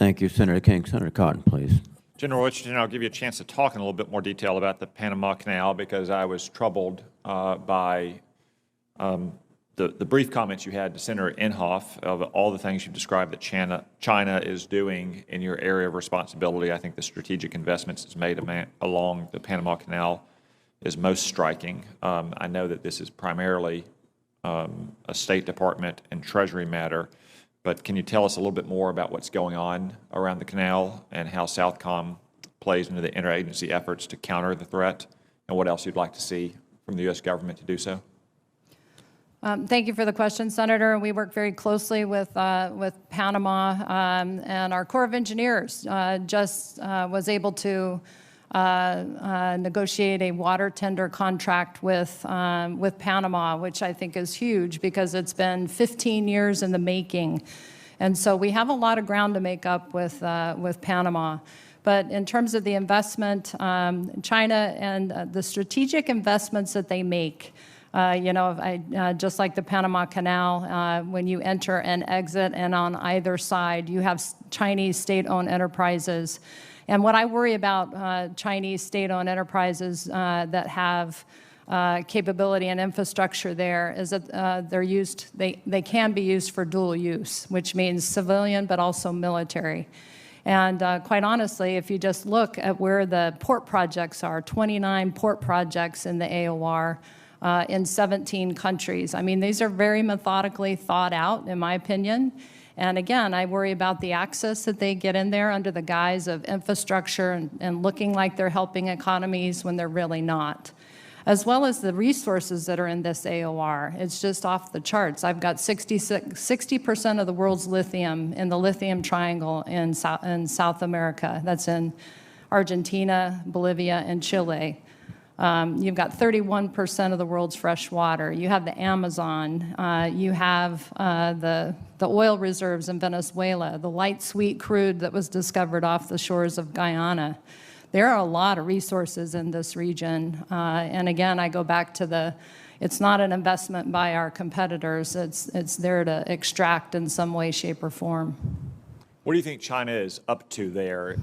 Thank you, Senator King. Senator Cotton, please. General Richardson, I'll give you a chance to talk in a little bit more detail about the Panama Canal because I was troubled by the brief comments you had to Senator Inhofe of all the things you've described that China is doing in your area of responsibility. I think the strategic investments it's made along the Panama Canal is most striking. I know that this is primarily a State Department and Treasury matter, but can you tell us a little bit more about what's going on around the canal and how SOUTHCOM plays into the interagency efforts to counter the threat, and what else you'd like to see from the U.S. government to do so? Thank you for the question, Senator. We work very closely with Panama, and our Corps of Engineers just was able to negotiate a water tender contract with Panama, which I think is huge because it's been 15 years in the making. And so we have a lot of ground to make up with Panama. But in terms of the investment, China and the strategic investments that they make, just like the Panama Canal, when you enter and exit and on either side, you have Chinese state-owned enterprises. And what I worry about Chinese state-owned enterprises that have capability and infrastructure there is that they can be used for dual use, which means civilian but also military. And quite honestly, if you just look at where the port projects are, 29 port projects in the AOR in 17 countries. I mean, these are very methodically thought out, in my opinion. And again, I worry about the access that they get in there under the guise of infrastructure and looking like they're helping economies when they're really not, as well as the resources that are in this AOR. It's just off the charts. I've got 60% of the world's lithium in the lithium triangle in South America. That's in Argentina, Bolivia, and Chile. You've got 31% of the world's fresh water. You have the Amazon. You have the oil reserves in Venezuela, the light sweet crude that was discovered off the shores of Guyana. There are a lot of resources in this region. And again, I go back to it's not an investment by our competitors. It's there to extract in some way, shape, or form. What do you think China is up to there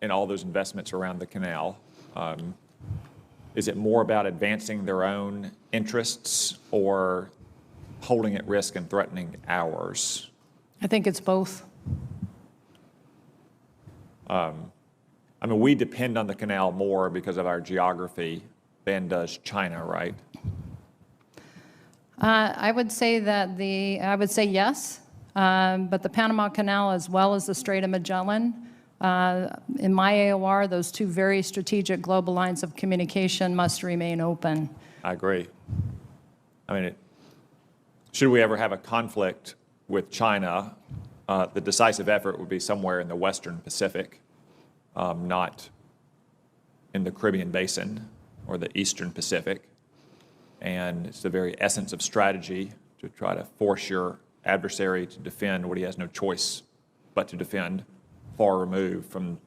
in all those investments around the canal? Is it more about advancing their own interests or holding at risk and threatening ours? I think it's both. I mean, we depend on the canal more because of our geography than does China, right? I would say yes, but the Panama Canal as well as the Strait of Magellan, in my AOR, those two very strategic global lines of communication must remain open. I agree. I mean, should we ever have a conflict with China, the decisive effort would be somewhere in the Western Pacific, not in the Caribbean Basin or the Eastern Pacific. And it's the very essence of strategy to try to force your adversary to defend what he has no choice but to defend, far removed from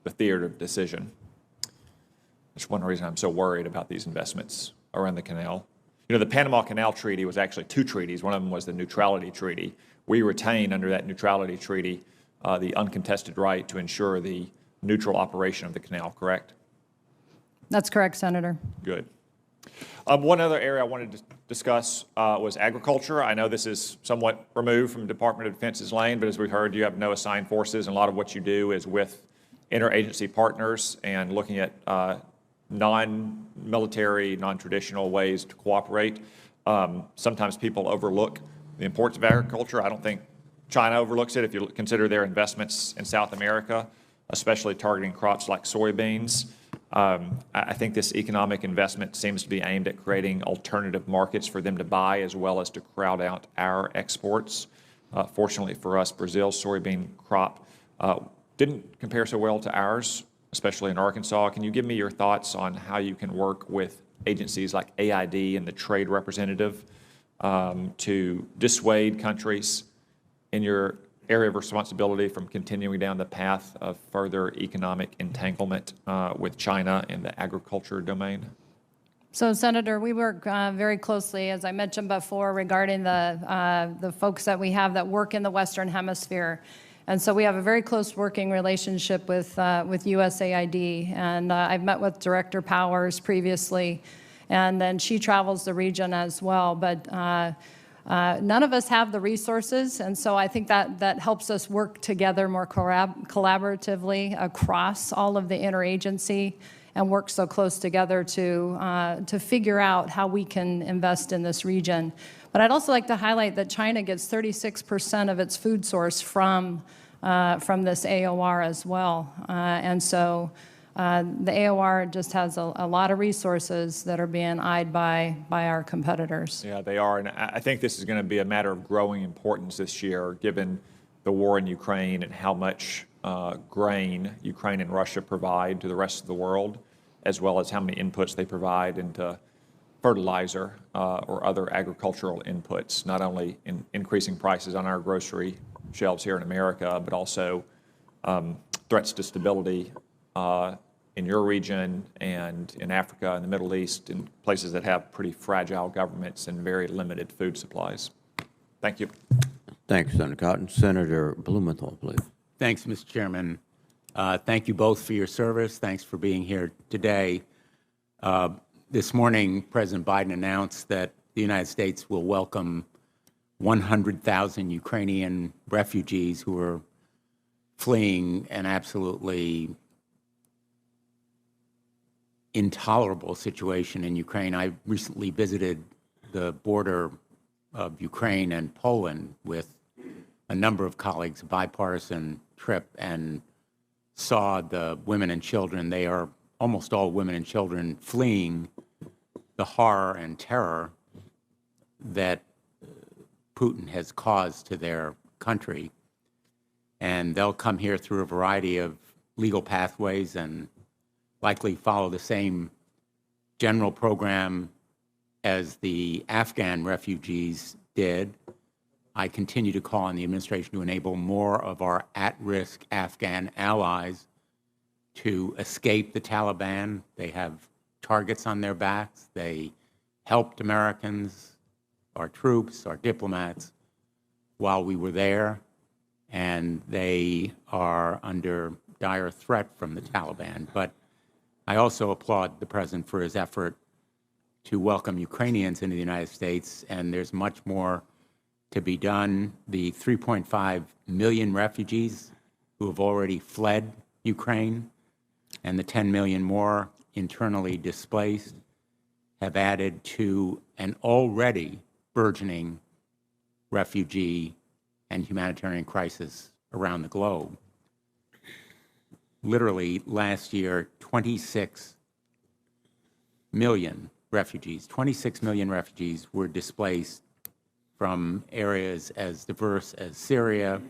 the theater of decision. That's one reason I'm so worried about these investments around the canal. You know, the Panama Canal Treaty was actually two treaties. One of them was the Neutrality Treaty. We retain under that Neutrality Treaty the uncontested right to ensure the neutral operation of the canal, correct? That's correct, Senator. Good. One other area I wanted to discuss was agriculture. I know this is somewhat removed from Department of Defense's lane, but as we heard, you have no assigned forces, and a lot of what you do is with interagency partners and looking at non-military, non-traditional ways to cooperate. Sometimes people overlook the importance of agriculture. I don't think China overlooks it if you consider their investments in South America, especially targeting crops like soybeans. I think this economic investment seems to be aimed at creating alternative markets for them to buy as well as to crowd out our exports. Fortunately for us, Brazil's soybean crop didn't compare so well to ours, especially in Arkansas. Can you give me your thoughts on how you can work with agencies like AID and the trade representative to dissuade countries in your area of responsibility from continuing down the path of further economic entanglement with China in the agriculture domain? So, Senator, we work very closely, as I mentioned before, regarding the folks that we have that work in the Western Hemisphere. And so we have a very close working relationship with USAID. And I've met with Director Powers previously, and then she travels the region as well. But none of us have the resources, and so I think that helps us work together more collaboratively across all of the interagency and work so close together to figure out how we can invest in this region. But I'd also like to highlight that China gets 36% of its food source from this AOR as well. And so the AOR just has a lot of resources that are being eyed by our competitors. Yeah, they are. And I think this is going to be a matter of growing importance this year, given the war in Ukraine and how much grain Ukraine and Russia provide to the rest of the world, as well as how many inputs they provide into fertilizer or other agricultural inputs, not only in increasing prices on our grocery shelves here in America, but also threats to stability in your region and in Africa and the Middle East, in places that have pretty fragile governments and very limited food supplies. Thank you. Thanks, Senator Cotton. Senator Blumenthal, please. Thanks, Mr. Chairman. Thank you both for your service. Thanks for being here today. This morning, President Biden announced that the United States will welcome 100,000 Ukrainian refugees who are fleeing an absolutely intolerable situation in Ukraine. I recently visited the border of Ukraine and Poland with a number of colleagues, a bipartisan trip, and saw the women and children. They are almost all women and children fleeing the horror and terror that Putin has caused to their country. And they'll come here through a variety of legal pathways and likely follow the same general program as the Afghan refugees did. I continue to call on the administration to enable more of our at-risk Afghan allies to escape the Taliban. They have targets on their backs. They helped Americans, our troops, our diplomats, while we were there, and they are under dire threat from the Taliban. But I also applaud the President for his effort to welcome Ukrainians into the United States, and there's much more to be done. The 3.5 million refugees who have already fled Ukraine and the 10 million more internally displaced have added to an already burgeoning refugee and humanitarian crisis around the globe. Literally, last year, 26 million refugees were displaced from areas as diverse as Syria,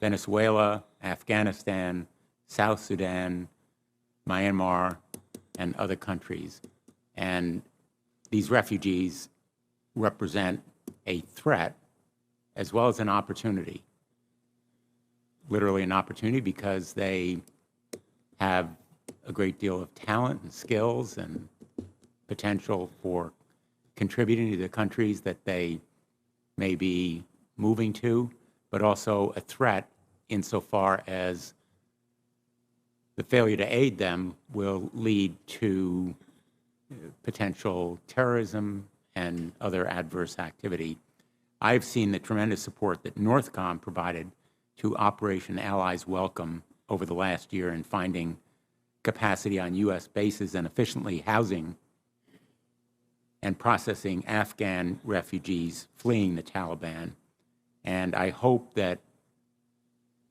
Venezuela, Afghanistan, South Sudan, Myanmar, and other countries. And these refugees represent a threat as well as an opportunity. Literally an opportunity because they have a great deal of talent and skills and potential for contributing to the countries that they may be moving to, but also a threat insofar as the failure to aid them will lead to potential terrorism and other adverse activity. I've seen the tremendous support that NORTHCOM provided to Operation Allies Welcome over the last year in finding capacity on U.S. bases and efficiently housing and processing Afghan refugees fleeing the Taliban. And I hope that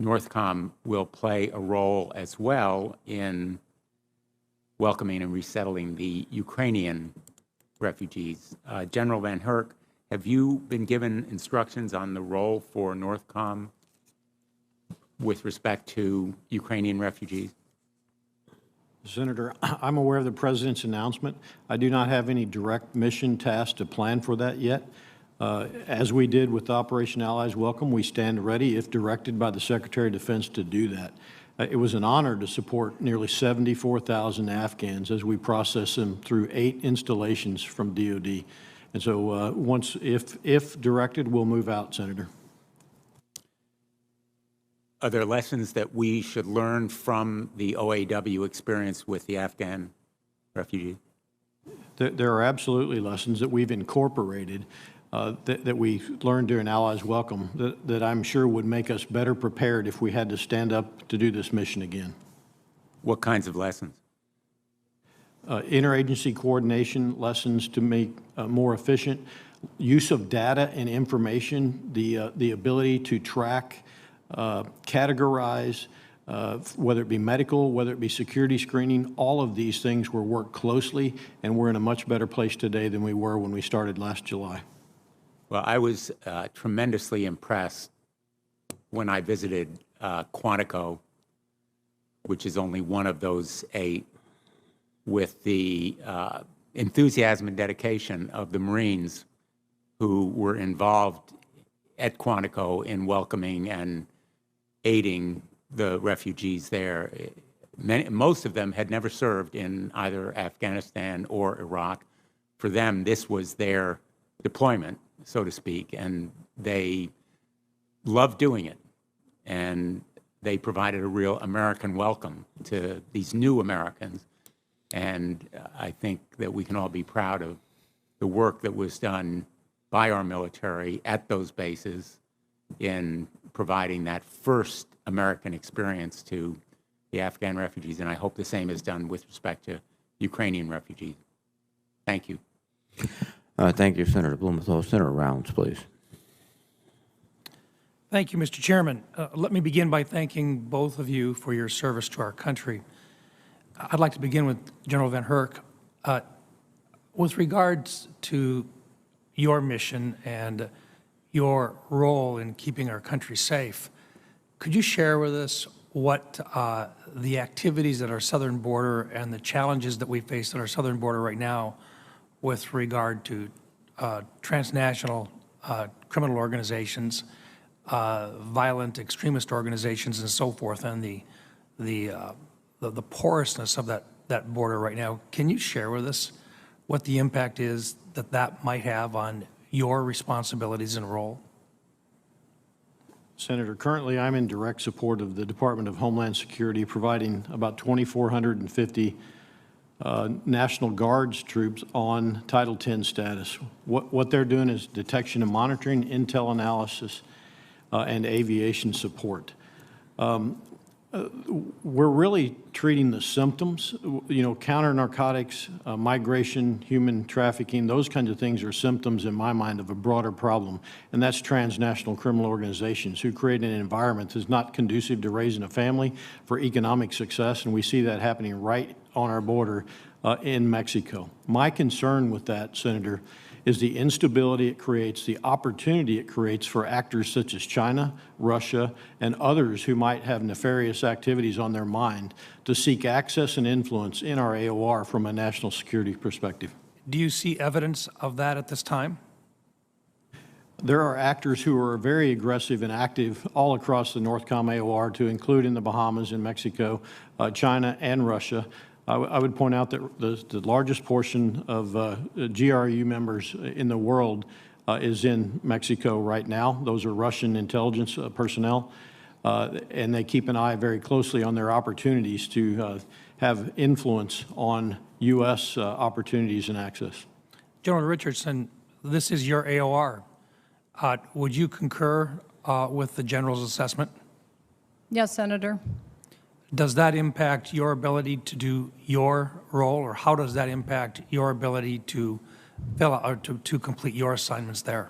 NORTHCOM will play a role as well in welcoming and resettling the Ukrainian refugees. General VanHerck, have you been given instructions on the role for NORTHCOM with respect to Ukrainian refugees? Senator, I'm aware of the President's announcement. I do not have any direct mission task to plan for that yet. As we did with Operation Allies Welcome, we stand ready, if directed by the Secretary of Defense, to do that. It was an honor to support nearly 74,000 Afghans as we process them through 8 installations from DOD. And so if directed, we'll move out, Senator. Are there lessons that we should learn from the OAW experience with the Afghan refugees? There are absolutely lessons that we've incorporated that we learned during Allies Welcome that I'm sure would make us better prepared if we had to stand up to do this mission again. What kinds of lessons? Interagency coordination lessons to make more efficient, use of data and information, the ability to track, categorize, whether it be medical, whether it be security screening, all of these things were worked closely, and we're in a much better place today than we were when we started last July. Well, I was tremendously impressed when I visited Quantico, which is only one of those 8, with the enthusiasm and dedication of the Marines who were involved at Quantico in welcoming and aiding the refugees there. Most of them had never served in either Afghanistan or Iraq. For them, this was their deployment, so to speak, and they loved doing it. And they provided a real American welcome to these new Americans. And I think that we can all be proud of the work that was done by our military at those bases in providing that first American experience to the Afghan refugees. And I hope the same is done with respect to Ukrainian refugees. Thank you. Thank you, Senator Blumenthal. Senator Rounds, please. Thank you, Mr. Chairman. Let me begin by thanking both of you for your service to our country. I'd like to begin with General VanHerck. With regards to your mission and your role in keeping our country safe, could you share with us what the activities at our southern border and the challenges that we face at our southern border right now with regard to transnational criminal organizations, violent extremist organizations, and so forth, and the porousness of that border right now? Can you share with us what the impact is that might have on your responsibilities and role? Senator, currently I'm in direct support of the Department of Homeland Security, providing about 2,450 National Guards troops on Title X status. What they're doing is detection and monitoring, intel analysis, and aviation support. We're really treating the symptoms. You know, counter-narcotics, migration, human trafficking, those kinds of things are symptoms in my mind of a broader problem, and that's transnational criminal organizations who create an environment that's not conducive to raising a family for economic success, and we see that happening right on our border in Mexico. My concern with that, Senator, is the instability it creates, the opportunity it creates for actors such as China, Russia, and others who might have nefarious activities on their mind to seek access and influence in our AOR from a national security perspective. Do you see evidence of that at this time? There are actors who are very aggressive and active all across the NORTHCOM AOR, to include in the Bahamas and Mexico, China, and Russia. I would point out that the largest portion of GRU members in the world is in Mexico right now. Those are Russian intelligence personnel, and they keep an eye very closely on their opportunities to have influence on U.S. opportunities and access. General Richardson, this is your AOR. Would you concur with the General's assessment? Yes, Senator. Does that impact your ability to do your role, or how does that impact your ability to fill out or to complete your assignments there?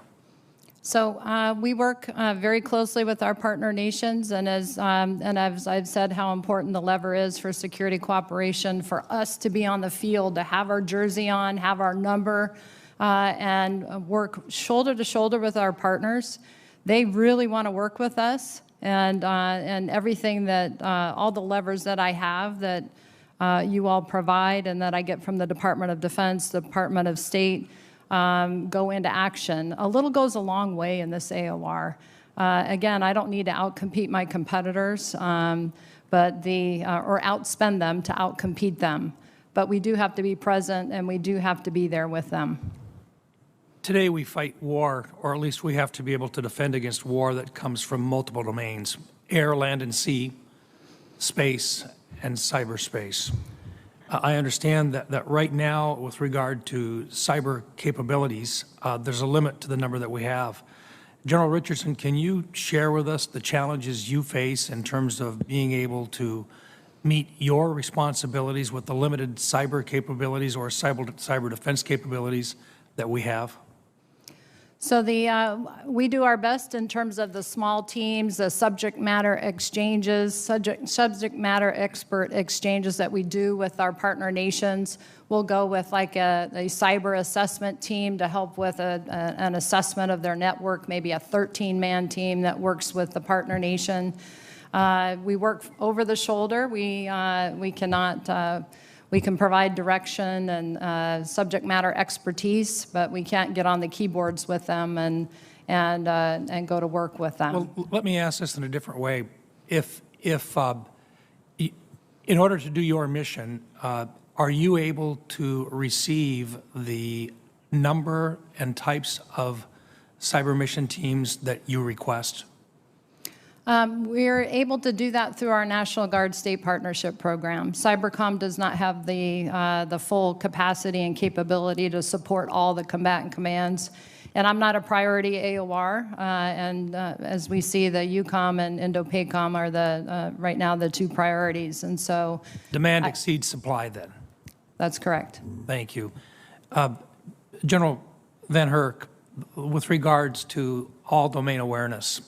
So we work very closely with our partner nations, and as I've said, how important the lever is for security cooperation, for us to be on the field, to have our jersey on, have our number, and work shoulder to shoulder with our partners. They really want to work with us. And everything that, all the levers that I have that you all provide and that I get from the Department of Defense, Department of State, go into action. A little goes a long way in this AOR. Again, I don't need to outcompete my competitors, or outspend them to outcompete them. But we do have to be present, and we do have to be there with them. Today we fight war, or at least we have to be able to defend against war that comes from multiple domains. air, land, and sea, space, and cyberspace. I understand that right now, with regard to cyber capabilities, there's a limit to the number that we have. General Richardson, can you share with us the challenges you face in terms of being able to meet your responsibilities with the limited cyber capabilities or cyber defense capabilities that we have? So we do our best in terms of the small teams, the subject matter exchanges, subject matter expert exchanges that we do with our partner nations. We'll go with like a cyber assessment team to help with an assessment of their network, maybe a 13-man team that works with the partner nation. We work over the shoulder. We can provide direction and subject matter expertise, but we can't get on the keyboards with them and go to work with them. Well, let me ask this in a different way. If in order to do your mission, are you able to receive the number and types of cyber mission teams that you request? We're able to do that through our National Guard State Partnership Program. CyberCom does not have the full capacity and capability to support all the combatant commands. And I'm not a priority AOR, and as we see, the EUCOM and INDOPACOM are right now the two priorities, and so... Demand exceeds supply, then? That's correct. Thank you. General VanHerck, with regards to all domain awareness,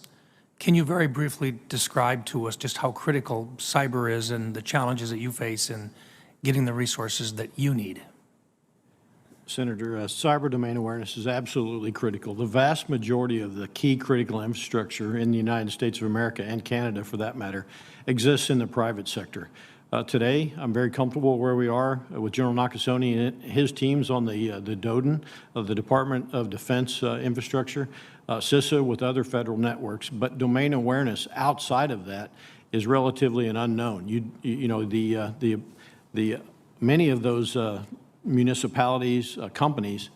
can you very briefly describe to us just how critical cyber is and the challenges that you face in getting the resources that you need? Senator, cyber domain awareness is absolutely critical. The vast majority of the key critical infrastructure in the United States of America and Canada, for that matter, exists in the private sector. Today, I'm very comfortable where we are with General Nakasone and his teams on the DODIN of the Department of Defense infrastructure, CISA with other federal networks, but domain awareness outside of that is relatively an unknown. Many of those municipalities, companies,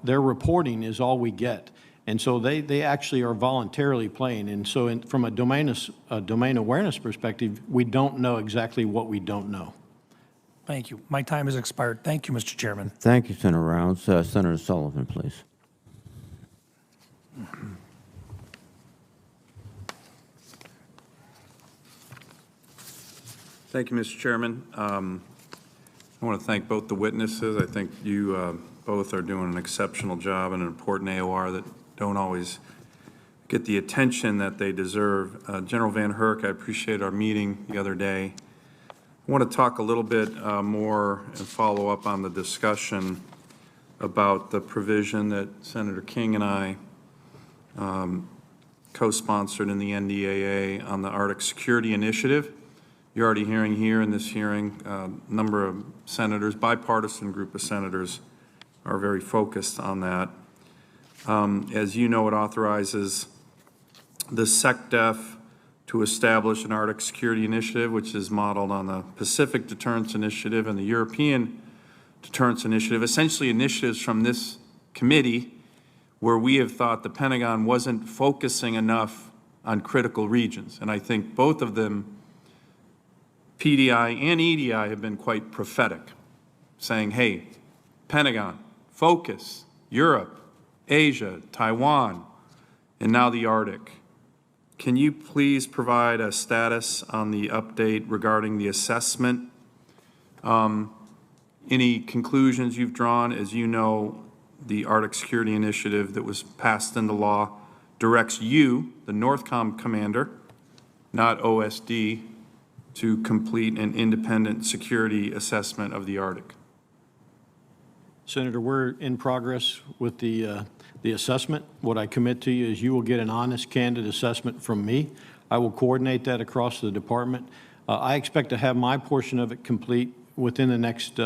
their reporting is all we get. And so they actually are voluntarily playing. And so from a domain awareness perspective, we don't know exactly what we don't know. Thank you. My time has expired. Thank you, Mr. Chairman. Thank you, Senator Rounds. Senator Sullivan, please. Thank you, Mr. Chairman. I want to thank both the witnesses. I think you both are doing an exceptional job and an important AOR that don't always get the attention that they deserve. General VanHerck, I appreciate our meeting the other day. I want to talk a little bit more and follow up on the discussion about the provision that Senator King and I co-sponsored in the NDAA on the Arctic Security Initiative. You're already hearing here in this hearing, a number of senators, bipartisan group of senators, are very focused on that. As you know, it authorizes the SecDef to establish an Arctic Security Initiative, which is modeled on the Pacific Deterrence Initiative and the European Deterrence Initiative, essentially initiatives from this committee where we have thought the Pentagon wasn't focusing enough on critical regions. And I think both of them, PDI and EDI, have been quite prophetic, saying, hey, Pentagon, focus, Europe, Asia, Taiwan, and now the Arctic. Can you please provide a status on the update regarding the assessment? Any conclusions you've drawn? As you know, the Arctic Security Initiative that was passed into law directs you, the NORTHCOM commander, not OSD, to complete an independent security assessment of the Arctic. Senator, we're in progress with the assessment. What I commit to you is you will get an honest, candid assessment from me. I will coordinate that across the department. I expect to have my portion of it complete within the next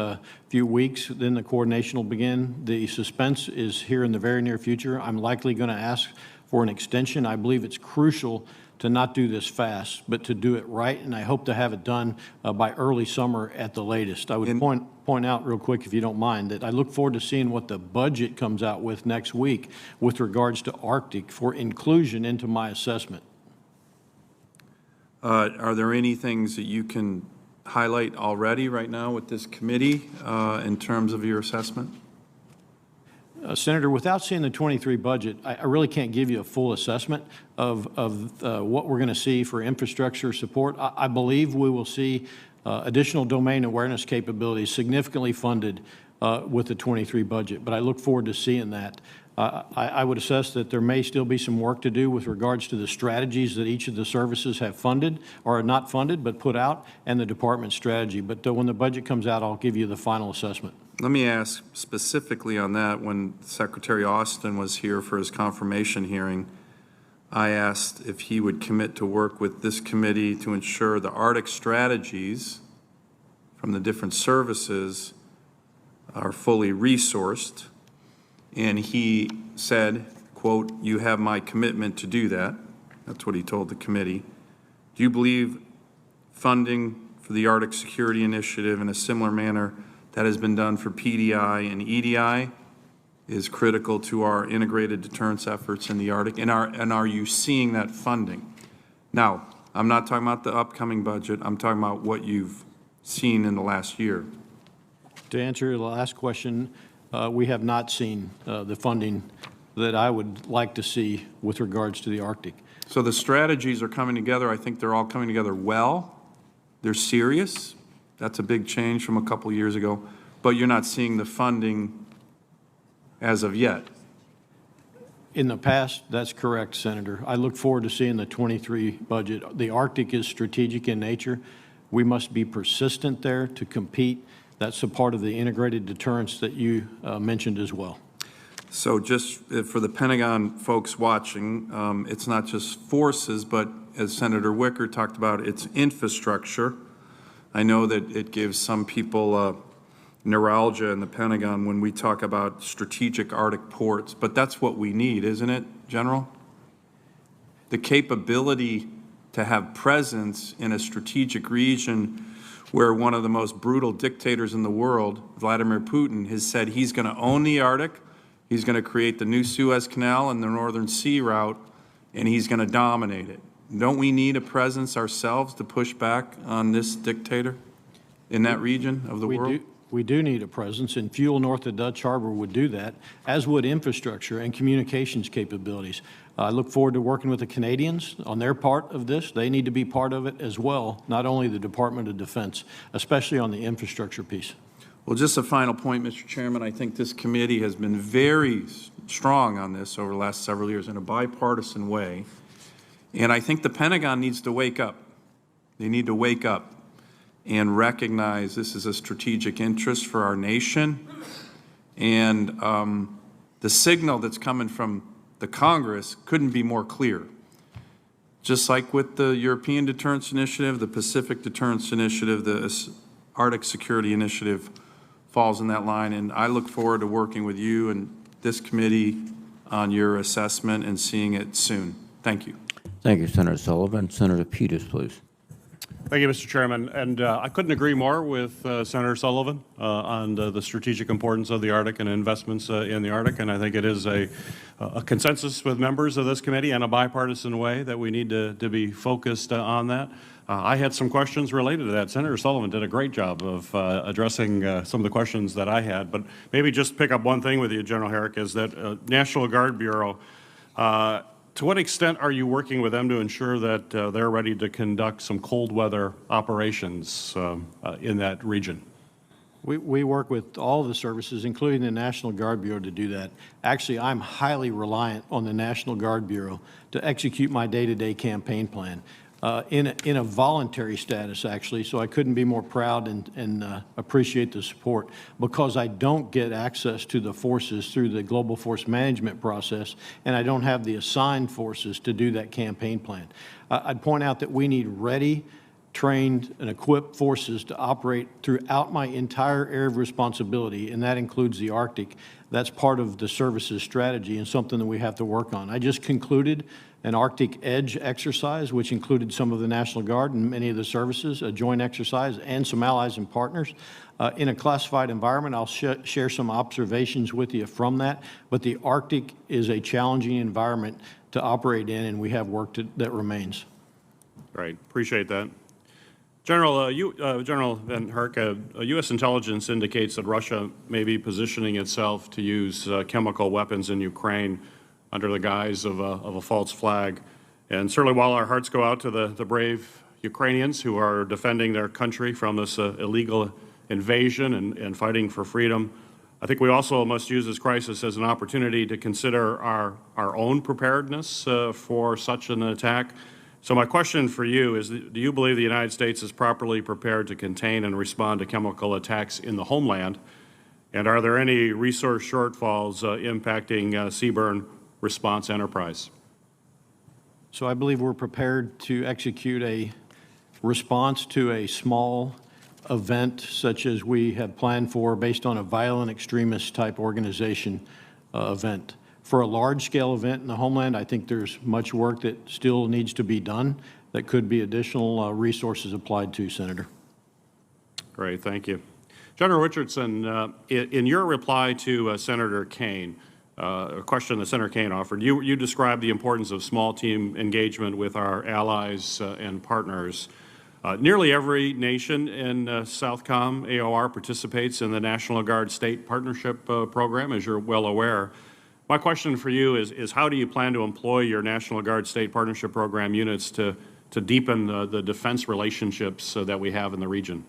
few weeks. Then the coordination will begin. The suspense is here in the very near future. I'm likely going to ask for an extension. I believe it's crucial to not do this fast, but to do it right, and I hope to have it done by early summer at the latest. I would point out real quick, if you don't mind, that I look forward to seeing what the budget comes out with next week with regards to Arctic for inclusion into my assessment. Are there any things that you can highlight already right now with this committee in terms of your assessment? Senator, without seeing the 23 budget, I really can't give you a full assessment of what we're going to see for infrastructure support. I believe we will see additional domain awareness capabilities significantly funded with the 23 budget, but I look forward to seeing that. I would assess that there may still be some work to do with regards to the strategies that each of the services have funded, or not funded, but put out, and the department strategy. But when the budget comes out, I'll give you the final assessment. Let me ask specifically on that. When Secretary Austin was here for his confirmation hearing, I asked if he would commit to work with this committee to ensure the Arctic strategies from the different services are fully resourced. And he said, quote, "You have my commitment to do that." That's what he told the committee. Do you believe funding for the Arctic Security Initiative in a similar manner that has been done for PDI and EDI is critical to our integrated deterrence efforts in the Arctic? And are you seeing that funding? Now, I'm not talking about the upcoming budget. I'm talking about what you've seen in the last year. To answer the last question, we have not seen the funding that I would like to see with regards to the Arctic. So the strategies are coming together. I think they're all coming together well. They're serious. That's a big change from a couple years ago. But you're not seeing the funding as of yet. In the past, that's correct, Senator. I look forward to seeing the 23 budget. The Arctic is strategic in nature. We must be persistent there to compete. That's a part of the integrated deterrence that you mentioned as well. So just for the Pentagon folks watching, it's not just forces, but as Senator Wicker talked about, it's infrastructure. I know that it gives some people neuralgia in the Pentagon when we talk about strategic Arctic ports, but that's what we need, isn't it, General? The capability to have presence in a strategic region where one of the most brutal dictators in the world, Vladimir Putin, has said he's going to own the Arctic, he's going to create the new Suez Canal and the Northern Sea route, and he's going to dominate it. Don't we need a presence ourselves to push back on this dictator in that region of the world? We do need a presence, and fuel north of Dutch Harbor would do that, as would infrastructure and communications capabilities. I look forward to working with the Canadians on their part of this. They need to be part of it as well, not only the Department of Defense, especially on the infrastructure piece. Well, just a final point, Mr. Chairman. I think this committee has been very strong on this over the last several years in a bipartisan way. And I think the Pentagon needs to wake up. They need to wake up and recognize this is a strategic interest for our nation. And the signal that's coming from the Congress couldn't be more clear. Just like with the European Deterrence Initiative, the Pacific Deterrence Initiative, the Arctic Security Initiative falls in that line. And I look forward to working with you and this committee on your assessment and seeing it soon. Thank you. Thank you, Senator Sullivan. Senator Peters, please. Thank you, Mr. Chairman. And I couldn't agree more with Senator Sullivan on the strategic importance of the Arctic and investments in the Arctic. And I think it is a consensus with members of this committee in a bipartisan way that we need to be focused on that. I had some questions related to that. Senator Sullivan did a great job of addressing some of the questions that I had. But maybe just pick up one thing with you, General Herrick, is that National Guard Bureau, to what extent are you working with them to ensure that they're ready to conduct some cold weather operations in that region? We work with all of the services, including the National Guard Bureau, to do that. Actually, I'm highly reliant on the National Guard Bureau to execute my day-to-day campaign plan. In a voluntary status, actually, so I couldn't be more proud and appreciate the support, because I don't get access to the forces through the global force management process, and I don't have the assigned forces to do that campaign plan. I'd point out that we need ready, trained, and equipped forces to operate throughout my entire area of responsibility, and that includes the Arctic. That's part of the services strategy and something that we have to work on. I just concluded an Arctic Edge exercise, which included some of the National Guard and many of the services, a joint exercise, and some allies and partners. In a classified environment, I'll share some observations with you from that, but the Arctic is a challenging environment to operate in, and we have work that remains. Great, appreciate that. General, General VanHerck, U.S. intelligence indicates that Russia may be positioning itself to use chemical weapons in Ukraine under the guise of a false flag. And certainly while our hearts go out to the brave Ukrainians who are defending their country from this illegal invasion and fighting for freedom, I think we also must use this crisis as an opportunity to consider our own preparedness for such an attack. So my question for you is, do you believe the United States is properly prepared to contain and respond to chemical attacks in the homeland? And are there any resource shortfalls impacting CBRN response enterprise? So I believe we're prepared to execute a response to a small event such as we have planned for based on a violent extremist type organization event. For a large-scale event in the homeland, I think there's much work that still needs to be done that could be additional resources applied to, Senator. Great, thank you. General Richardson, in your reply to Senator Kaine, a question that Senator Kaine offered, you described the importance of small team engagement with our allies and partners. Nearly every nation in SOUTHCOM AOR participates in the National Guard State Partnership Program, as you're well aware. My question for you is how do you plan to employ your National Guard State Partnership Program units to deepen the defense relationships that we have in the region?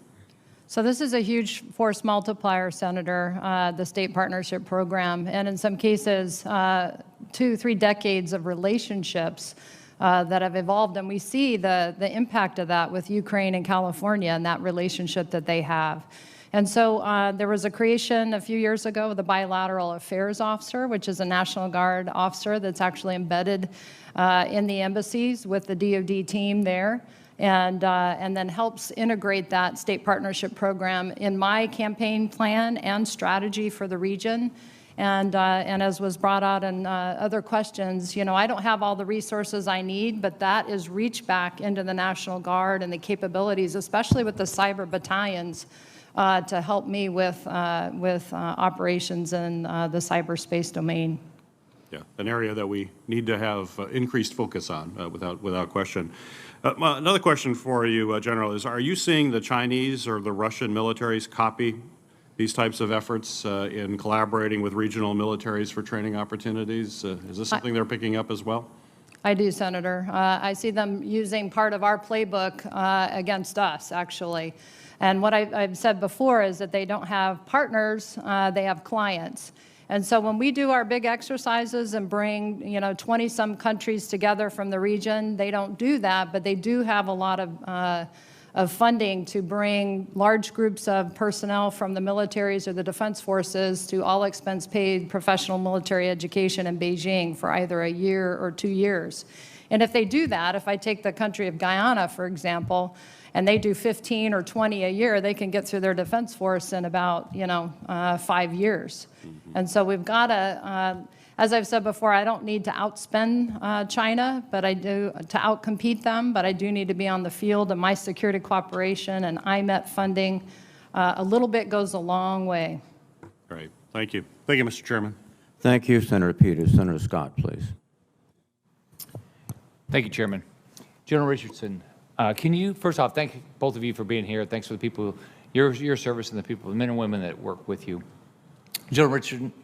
So this is a huge force multiplier, Senator, the State Partnership Program, and in some cases, 2-3 decades of relationships that have evolved, and we see the impact of that with Ukraine and California and that relationship that they have. And so there was a creation a few years ago of the Bilateral Affairs Officer, which is a National Guard officer that's actually embedded in the embassies with the DoD team there, and then helps integrate that state partnership program in my campaign plan and strategy for the region. And as was brought out in other questions, you know, I don't have all the resources I need, but that is reach back into the National Guard and the capabilities, especially with the cyber battalions, to help me with operations in the cyberspace domain. Yeah, an area that we need to have increased focus on, without question. Another question for you, General, is are you seeing the Chinese or the Russian militaries copy these types of efforts in collaborating with regional militaries for training opportunities? Is this something they're picking up as well? I do, Senator. I see them using part of our playbook against us, actually. And what I've said before is that they don't have partners, they have clients. And so when we do our big exercises and bring, you know, 20-some countries together from the region, they don't do that, but they do have a lot of funding to bring large groups of personnel from the militaries or the defense forces to all expense paid professional military education in Beijing for either a year or 2 years. And if they do that, if I take the country of Guyana, for example, and they do 15 or 20 a year, they can get through their defense force in about, 5 years. And so we've got to, as I've said before, I don't need to outspend China, but I do to outcompete them, but I do need to be on the field, and my security cooperation and IMET funding, a little bit goes a long way. Great, thank you. Thank you, Mr. Chairman. Thank you, Senator Peters. Senator Scott, please. Thank you, Chairman. General Richardson, can you, first off, thank both of you for being here. Thanks for the people, your service and the people, the men and women that work with you. General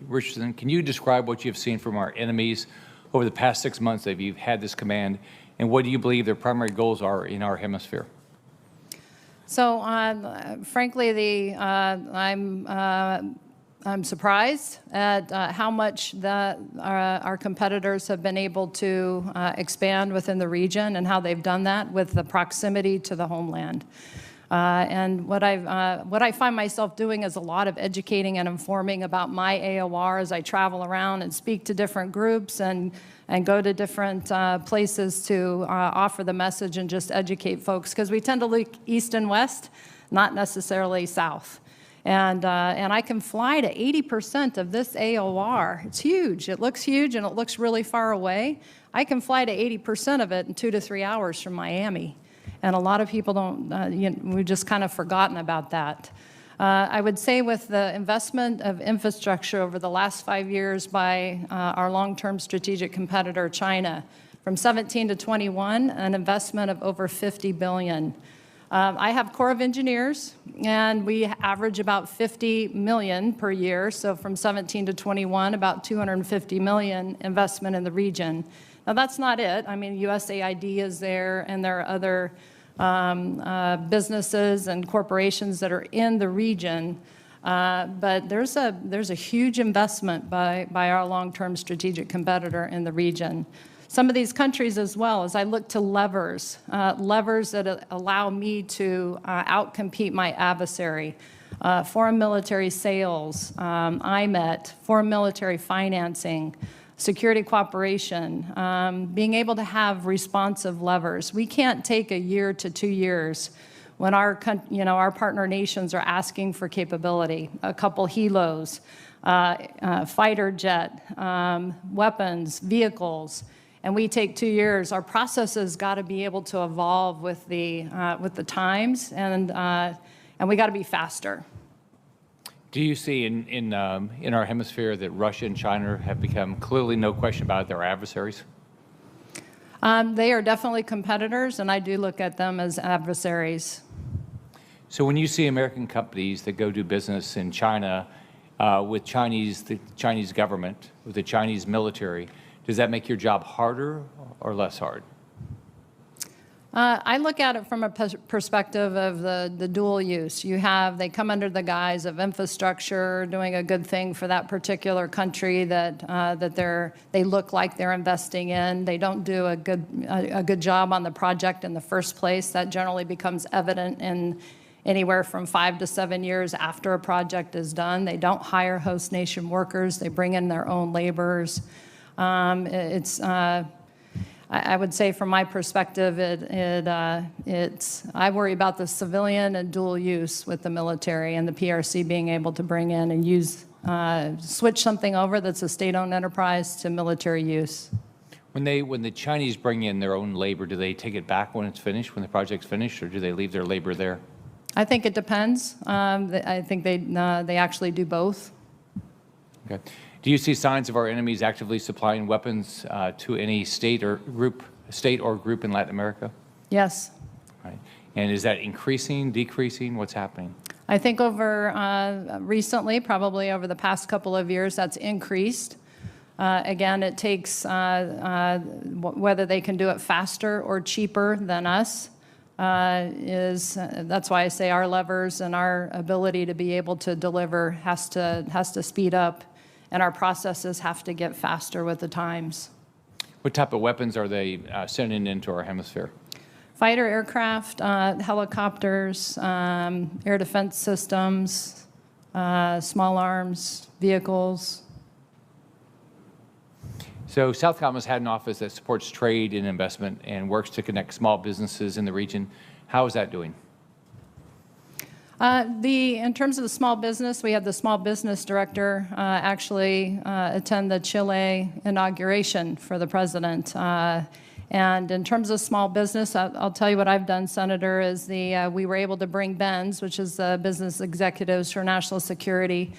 Richardson, can you describe what you've seen from our enemies over the past 6 months that you've had this command, and what do you believe their primary goals are in our hemisphere? So, frankly, I'm surprised at how much our competitors have been able to expand within the region and how they've done that with the proximity to the homeland. And what I find myself doing is a lot of educating and informing about my AOR as I travel around and speak to different groups and go to different places to offer the message and just educate folks, because we tend to look east and west, not necessarily south. And I can fly to 80% of this AOR. It's huge. It looks huge and it looks really far away. I can fly to 80% of it in 2 to 3 hours from Miami. And a lot of people don't, we've just kind of forgotten about that. I would say with the investment of infrastructure over the last 5 years by our long-term strategic competitor, China, From 17 to 21, an investment of over $50 billion. I have Corps of Engineers, and we average about $50 million per year. So from 17 to 21, about $250 million investment in the region. Now that's not it. I mean, USAID is there, and there are other businesses and corporations that are in the region. But there's a huge investment by our long-term strategic competitor in the region. Some of these countries as well, as I look to levers that allow me to outcompete my adversary, foreign military sales, IMET, foreign military financing, security cooperation, being able to have responsive levers. We can't take a year to 2 years when our partner nations are asking for capability, a couple helos, fighter jet, weapons, vehicles, and we take 2 years. Our processes got to be able to evolve with the times, and we got to be faster. Do you see in our hemisphere that Russia and China have become clearly, no question about it, their adversaries? They are definitely competitors, and I do look at them as adversaries. So when you see American companies that go do business in China with the Chinese government, with the Chinese military, does that make your job harder or less hard? I look at it from a perspective of the dual use. They come under the guise of infrastructure, doing a good thing for that particular country that they look like they're investing in. They don't do a good job on the project in the first place. That generally becomes evident in anywhere from 5 to 7 years after a project is done. They don't hire host nation workers. They bring in their own laborers. I would say from my perspective, I worry about the civilian and dual use with the military, and the PRC being able to bring in and switch something over that's a state-owned enterprise to military use. When the Chinese bring in their own labor, do they take it back when it's finished, when the project's finished, or do they leave their labor there? I think it depends. I think they actually do both. Okay. Do you see signs of our enemies actively supplying weapons to any state or group in Latin America? Yes. Right. And is that increasing, decreasing? What's happening? I think recently, probably over the past couple of years, that's increased. Again, it takes whether they can do it faster or cheaper than us. That's why I say our levers and our ability to be able to deliver has to speed up, and our processes have to get faster with the times. What type of weapons are they sending into our hemisphere? Fighter aircraft, helicopters, air defense systems, small arms, vehicles. So SOUTHCOM has had an office that supports trade and investment and works to connect small businesses in the region. How is that doing? In terms of the small business, we had the small business director actually attend the Chile inauguration for the president. And in terms of small business, I'll tell you what I've done, Senator, is we were able to bring BENS, which is the Business Executives for National Security,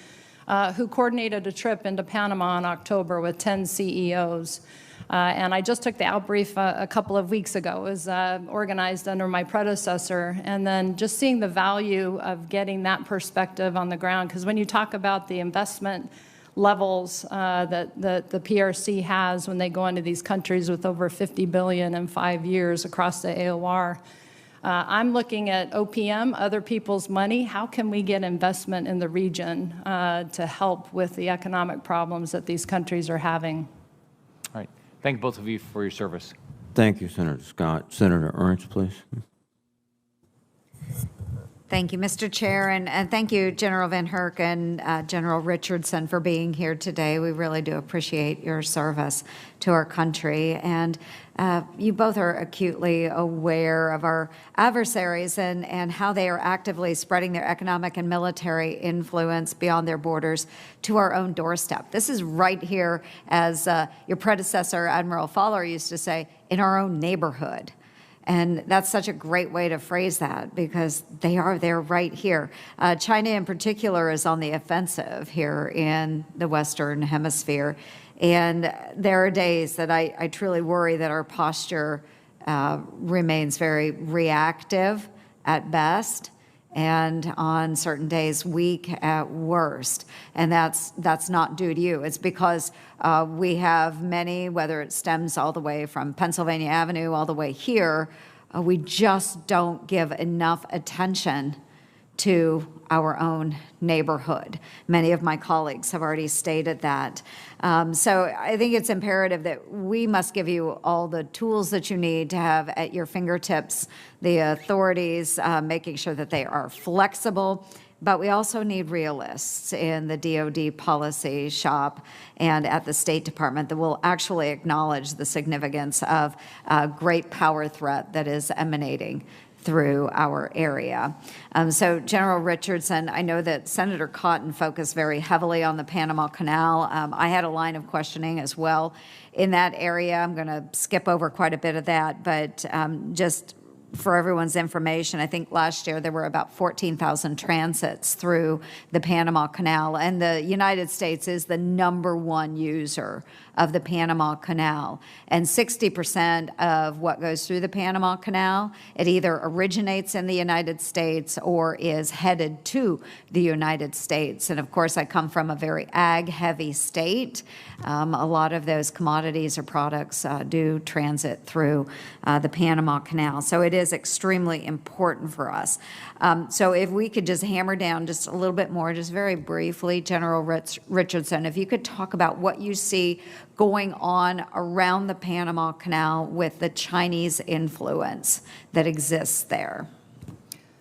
who coordinated a trip into Panama in October with 10 CEOs. And I just took the outbrief a couple of weeks ago. It was organized under my predecessor. And then just seeing the value of getting that perspective on the ground, because when you talk about the investment levels that the PRC has when they go into these countries with over $50 billion in 5 years across the AOR, I'm looking at OPM, other people's money. How can we get investment in the region to help with the economic problems that these countries are having? All right. Thank both of you for your service. Thank you, Senator Scott. Senator Ernst, please. Thank you, Mr. Chair, and thank you, General VanHerck and General Richardson, for being here today. We really do appreciate your service to our country. And you both are acutely aware of our adversaries and how they are actively spreading their economic and military influence beyond their borders to our own doorstep. This is right here, as your predecessor, Admiral Fowler, used to say, in our own neighborhood. And that's such a great way to phrase that because they're right here. China in particular is on the offensive here in the Western Hemisphere. And there are days that I truly worry that our posture remains very reactive at best, and on certain days weak at worst. And that's not due to you. It's because we have many, whether it stems all the way from Pennsylvania Avenue all the way here, we just don't give enough attention to our own neighborhood. Many of my colleagues have already stated that. So I think it's imperative that we must give you all the tools that you need to have at your fingertips, the authorities, making sure that they are flexible, but we also need realists in the DoD policy shop and at the State Department that will actually acknowledge the significance of a great power threat that is emanating through our area. So General Richardson, I know that Senator Cotton focused very heavily on the Panama Canal. I had a line of questioning as well in that area. I'm going to skip over quite a bit of that, but just for everyone's information, I think last year there were about 14,000 transits through the Panama Canal, and the United States is the #1 user of the Panama Canal. And 60% of what goes through the Panama Canal, it either originates in the United States or is headed to the United States. And of course, I come from a very ag-heavy state. A lot of those commodities or products do transit through the Panama Canal. So it is extremely important for us. So if we could just hammer down just a little bit more, just very briefly, General Richardson, if you could talk about what you see going on around the Panama Canal with the Chinese influence that exists there.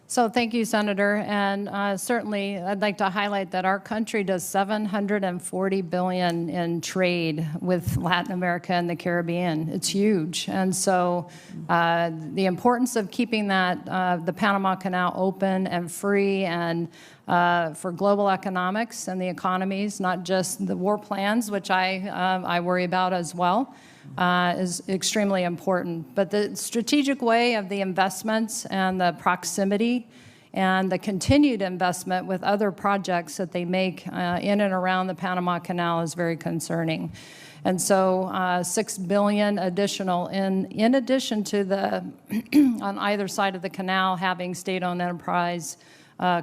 So thank you, Senator. And certainly, I'd like to highlight that our country does $740 billion in trade with Latin America and the Caribbean. It's huge. And so the importance of keeping that, the Panama Canal open and free and for global economics and the economies, not just the war plans, which I worry about as well, is extremely important. But the strategic way of the investments and the proximity and the continued investment with other projects that they make in and around the Panama Canal is very concerning. And so $6 billion additional in addition to the, on either side of the canal, having state-owned enterprise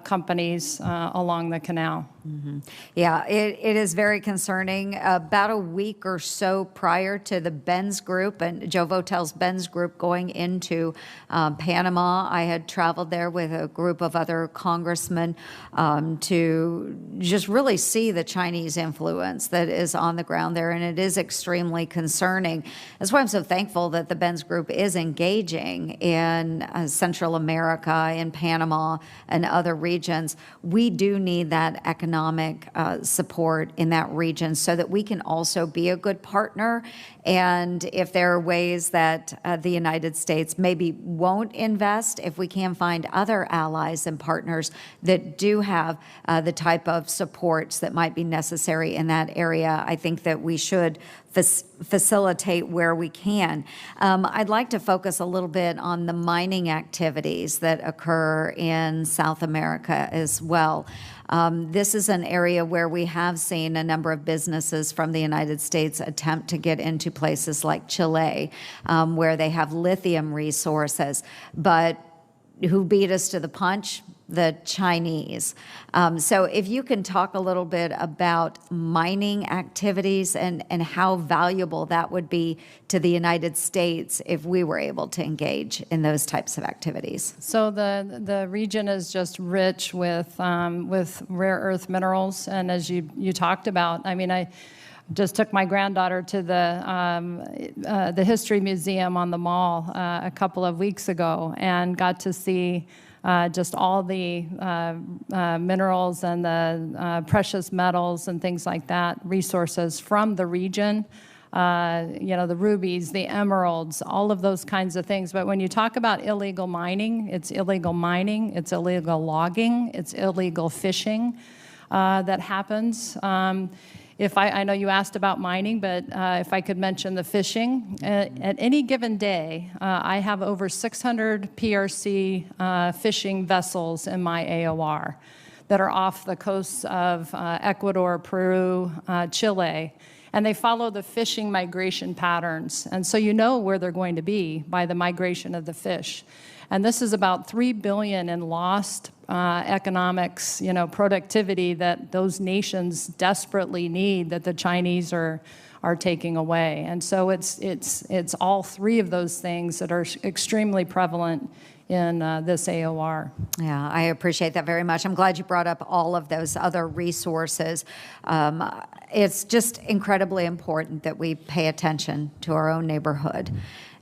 companies along the canal. Mm-hmm. Yeah, it is very concerning. About a week or so prior to the Benz Group and Joe Votel's Benz Group going into Panama, I had traveled there with a group of other congressmen to just really see the Chinese influence that is on the ground there, and it is extremely concerning. That's why I'm so thankful that the Benz Group is engaging in Central America, in Panama, and other regions. We do need that economic support in that region so that we can also be a good partner. And if there are ways that the United States maybe won't invest, if we can find other allies and partners that do have the type of supports that might be necessary in that area, I think that we should facilitate where we can. I'd like to focus a little bit on the mining activities that occur in South America as well. This is an area where we have seen a number of businesses from the United States attempt to get into places like Chile, where they have lithium resources, but who beat us to the punch? The Chinese. So if you can talk a little bit about mining activities and how valuable that would be to the United States if we were able to engage in those types of activities. So the region is just rich with rare earth minerals, and as you talked about, I mean, I just took my granddaughter to the History Museum on the Mall a couple of weeks ago and got to see just all the minerals and the precious metals and things like that, resources from the region, the rubies, the emeralds, all of those kinds of things. But when you talk about illegal mining, it's illegal logging, it's illegal fishing that happens. I know you asked about mining, but if I could mention the fishing, at any given day, I have over 600 PRC fishing vessels in my AOR that are off the coasts of Ecuador, Peru, Chile, and they follow the fishing migration patterns. And so you know where they're going to be by the migration of the fish. And this is about $3 billion in lost economics, productivity that those nations desperately need that the Chinese are taking away. And so it's all three of those things that are extremely prevalent in this AOR. Yeah, I appreciate that very much. I'm glad you brought up all of those other resources. It's just incredibly important that we pay attention to our own neighborhood.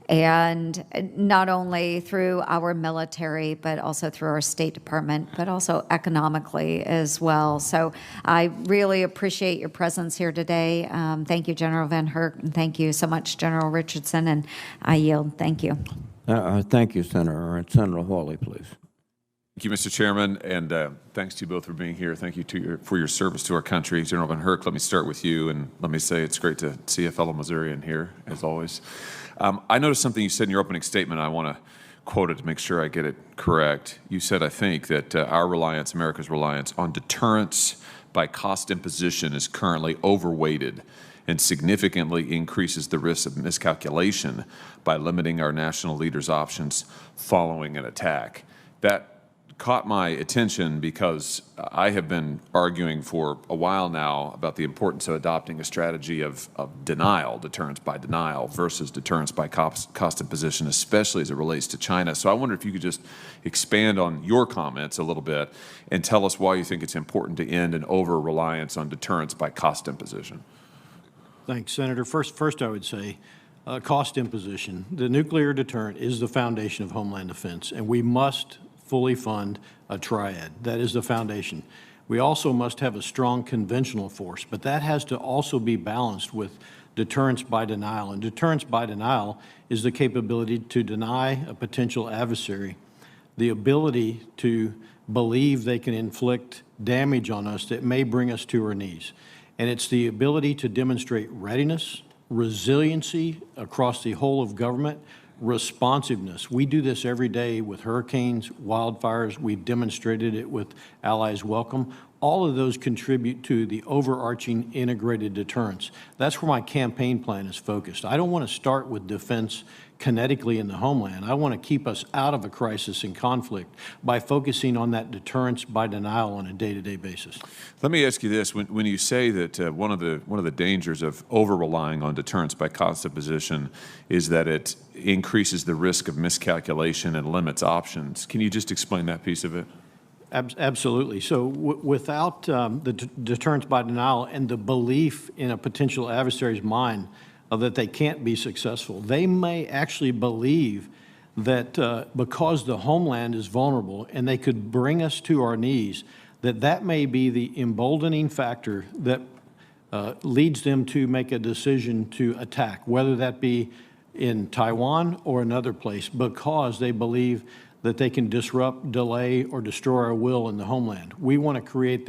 And not only through our military, but also through our State Department, but also economically as well. So I really appreciate your presence here today. Thank you, General VanHerck, and thank you so much, General Richardson, and I yield. Thank you. Thank you, Senator. And Senator Hawley, please. Thank you, Mr. Chairman, and thanks to you both for being here. Thank you for your service to our country. General VanHerck, let me start with you, and let me say it's great to see a fellow Missourian here, as always. I noticed something you said in your opening statement. I want to quote it to make sure I get it correct. You said, I think, that America's reliance on deterrence by cost imposition is currently overweighted and significantly increases the risk of miscalculation by limiting our national leaders' options following an attack. That caught my attention because I have been arguing for a while now about the importance of adopting a strategy of denial, deterrence by denial, versus deterrence by cost imposition, especially as it relates to China. So I wonder if you could just expand on your comments a little bit and tell us why you think it's important to end an over-reliance on deterrence by cost imposition. Thanks, Senator. First, I would say cost imposition. The nuclear deterrent is the foundation of Homeland Defense, and we must fully fund a triad. That is the foundation. We also must have a strong conventional force, but that has to also be balanced with deterrence by denial. And deterrence by denial is the capability to deny a potential adversary the ability to believe they can inflict damage on us that may bring us to our knees. And it's the ability to demonstrate readiness, resiliency across the whole of government, responsiveness. We do this every day with hurricanes, wildfires. We've demonstrated it with Allies Welcome. All of those contribute to the overarching integrated deterrence. That's where my campaign plan is focused. I don't want to start with defense kinetically in the homeland. I want to keep us out of a crisis and conflict by focusing on that deterrence by denial on a day-to-day basis. Let me ask you this: when you say that one of the dangers of over-relying on deterrence by cost imposition is that it increases the risk of miscalculation and limits options, can you just explain that piece of it? Absolutely. So without the deterrence by denial and the belief in a potential adversary's mind that they can't be successful, they may actually believe that because the homeland is vulnerable and they could bring us to our knees, that may be the emboldening factor that leads them to make a decision to attack, whether that be in Taiwan or another place, because they believe that they can disrupt, delay, or destroy our will in the homeland. We want to create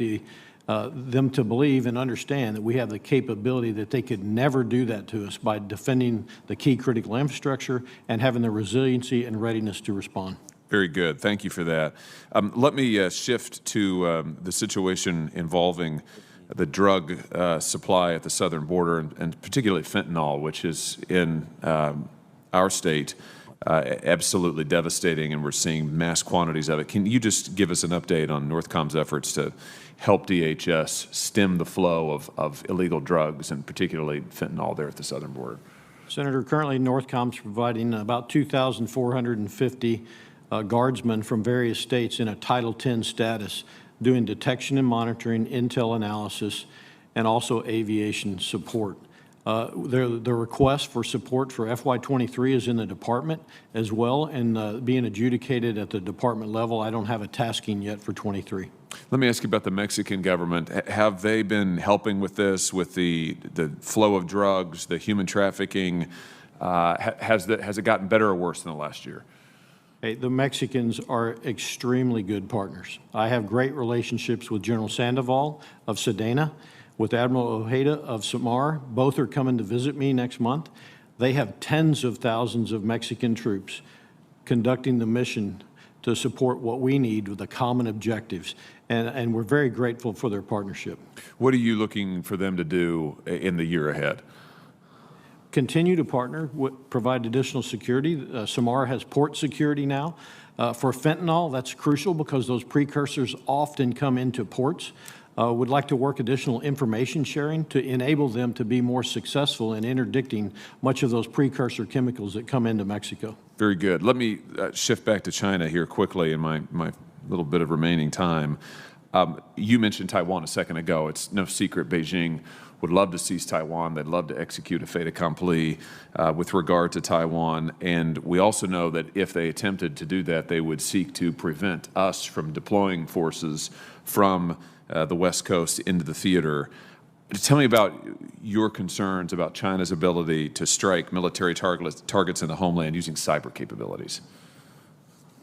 them to believe and understand that we have the capability that they could never do that to us by defending the key critical infrastructure and having the resiliency and readiness to respond. Very good. Thank you for that. Let me shift to the situation involving the drug supply at the southern border, and particularly fentanyl, which is in our state absolutely devastating, and we're seeing mass quantities of it. Can you just give us an update on NORTHCOM's efforts to help DHS stem the flow of illegal drugs, and particularly fentanyl there at the southern border? Senator, currently NORTHCOM's providing about 2,450 guardsmen from various states in a Title X status, doing detection and monitoring, intel analysis, and also aviation support. The request for support for FY23 is in the department as well, and being adjudicated at the department level. I don't have a tasking yet for 23. Let me ask you about the Mexican government. Have they been helping with this, with the flow of drugs, the human trafficking? Has it gotten better or worse than the last year? Hey, the Mexicans are extremely good partners. I have great relationships with General Sandoval of Sedena. with Admiral Ojeda of Samar. Both are coming to visit me next month. They have tens of thousands of Mexican troops conducting the mission to support what we need with the common objectives. And we're very grateful for their partnership. What are you looking for them to do in the year ahead? Continue to partner, provide additional security. Samar has port security now. For fentanyl, that's crucial because those precursors often come into ports. Would like to work additional information sharing to enable them to be more successful in interdicting much of those precursor chemicals that come into Mexico. Very good. Let me shift back to China here quickly in my little bit of remaining time. You mentioned Taiwan a second ago. It's no secret Beijing would love to seize Taiwan. They'd love to execute a fait accompli with regard to Taiwan. And we also know that if they attempted to do that, they would seek to prevent us from deploying forces from the West Coast into the theater. Tell me about your concerns about China's ability to strike military targets in the homeland using cyber capabilities.